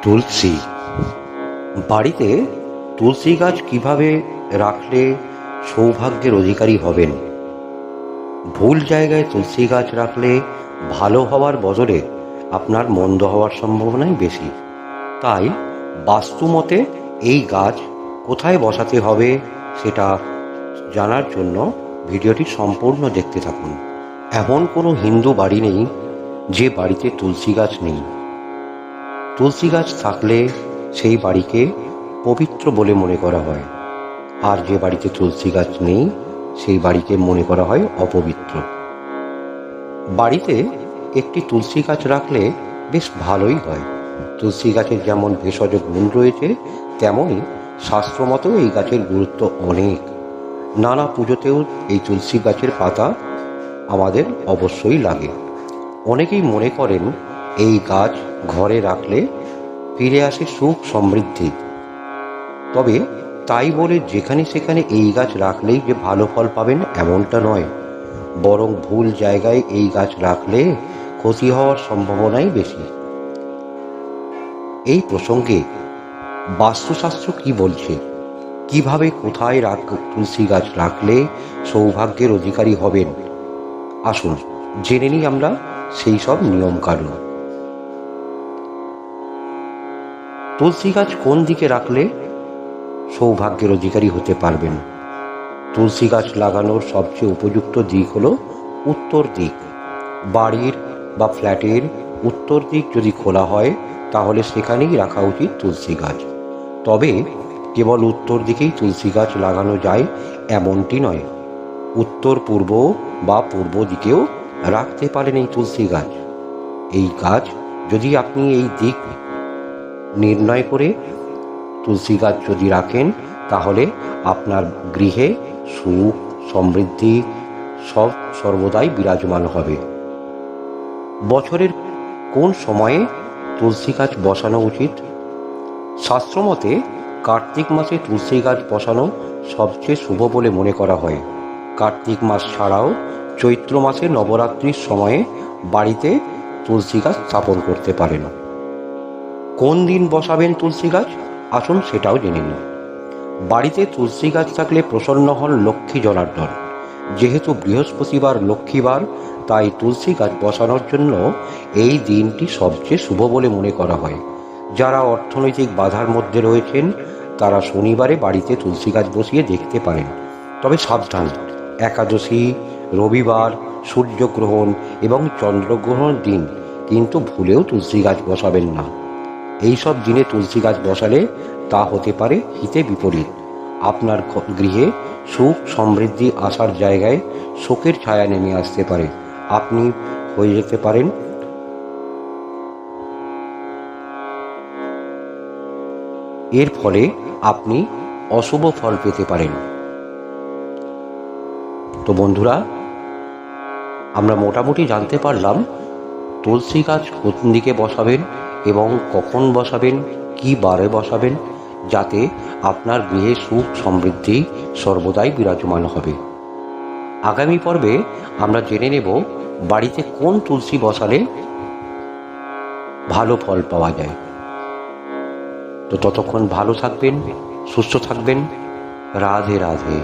তুলসী। বাড়িতে তুলসী গাছ কিভাবে রাখলে সৌভাগ্যের অধিকারী হবেন? ভুল জায়গায় তুলসী গাছ রাখলে ভালো হওয়ার বদলে আপনার মন্দ হওয়ার সম্ভাবনাই বেশি। তাই বাস্তুমতে এই গাছ কোথায় বসাতে হবে সেটা জানার জন্য ভিডিওটি সম্পূর্ণ দেখতে থাকুন। এমন কোনো হিন্দু বাড়ি নেই যে বাড়িতে তুলসী গাছ নেই। তুলসী গাছ থাকলে সেই বাড়িকে পবিত্র বলে মনে করা হয়, আর যে বাড়িতে তুলসী গাছ নেই সেই বাড়িকে মনে করা হয় অপবিত্র। বাড়িতে একটি তুলসী গাছ রাখলে বেশ ভালোই হয়। তুলসী গাছের যেমন ভেষজ গুণ রয়েছে, তেমনই শাস্ত্রমতেও এই গাছের গুরুত্ব অনেক। নানা পুজোতেও এই তুলসী গাছের পাতা আমাদের অবশ্যই লাগে। অনেকেই মনে করেন এই গাছ ঘরে রাখলে ফিরে আসে সুখ সমৃদ্ধি। তবে তাই বলে যেখানে সেখানে এই গাছ রাখলেই যে ভালো ফল পাবেন এমনটা নয়, বরং ভুল জায়গায় এই গাছ রাখলে ক্ষতি হওয়ার সম্ভাবনাই বেশি। এই প্রসঙ্গে বাস্তুশাস্ত্র কি বলছে, কিভাবে কোথায় তুলসী গাছ রাখলে সৌভাগ্যের অধিকারী হবেন, আসুন জেনে নিই আমরা সেই সব নিয়ম কানুন। তুলসী গাছ কোন দিকে রাখলে সৌভাগ্যের অধিকারী হতে পারবেন? তুলসী গাছ লাগানোর সবচেয়ে উপযুক্ত দিক হলো উত্তর দিক। বাড়ির বা ফ্ল্যাটের উত্তর দিক যদি খোলা হয় তাহলে সেখানেই রাখা উচিত তুলসী গাছ। তবে কেবল উত্তর দিকেই তুলসী গাছ লাগানো যায় এমনটি নয়, উত্তর পূর্ব বা পূর্ব দিকেও রাখতে পারেন এই তুলসী গাছ। এই গাছ যদি আপনি এই দিক নির্ণয় করে তুলসী গাছ যদি রাখেন তাহলে আপনার গৃহে সুখ সমৃদ্ধি সব সর্বদাই বিরাজমান হবে। বছরের কোন সময়ে তুলসী গাছ বসানো উচিত? শাস্ত্রমতে কার্তিক মাসে তুলসী গাছ বসানো সবচেয়ে শুভ বলে মনে করা হয়। কার্তিক মাস ছাড়াও চৈত্র মাসে নবরাত্রির সময়ে বাড়িতে তুলসী গাছ স্থাপন করতে পারেন। কোন দিন বসাবেন তুলসী গাছ, আসুন সেটাও জেনে নিন। বাড়িতে তুলসী গাছ থাকলে প্রসন্ন হন লক্ষ্মী জনার্দন। যেহেতু বৃহস্পতিবার লক্ষ্মীবার, তাই তুলসী গাছ বসানোর জন্য এই দিনটি সবচেয়ে শুভ বলে মনে করা হয়। যারা অর্থনৈতিক বাধার মধ্যে রয়েছেন তারা শনিবারে বাড়িতে তুলসী গাছ বসিয়ে দেখতে পারেন। তবে সাবধান, একাদশী, রবিবার, সূর্যগ্রহণ এবং চন্দ্রগ্রহণের দিন কিন্তু ভুলেও তুলসী গাছ বসাবেন না। এই সব দিনে তুলসী গাছ বসালে তা হতে পারে হিতে বিপরীত। আপনার গৃহে সুখ সমৃদ্ধি আসার জায়গায় শোকের ছায়া নেমে আসতে পারে। আপনি হয়ে যেতে পারেন এর ফলে আপনি অশুভ ফল পেতে পারেন। তো বন্ধুরা, আমরা মোটামুটি জানতে পারলাম তুলসী গাছ কোন দিকে বসাবেন এবং কখন বসাবেন, কি বারে বসাবেন, যাতে আপনার গৃহে সুখ সমৃদ্ধি সর্বদাই বিরাজমান হবে। আগামী পর্বে আমরা জেনে নেব বাড়িতে কোন তুলসী বসালে ভালো ফল পাওয়া যায়। তো ততক্ষণ ভালো থাকবেন, সুস্থ থাকবেন। রাধে রাধে।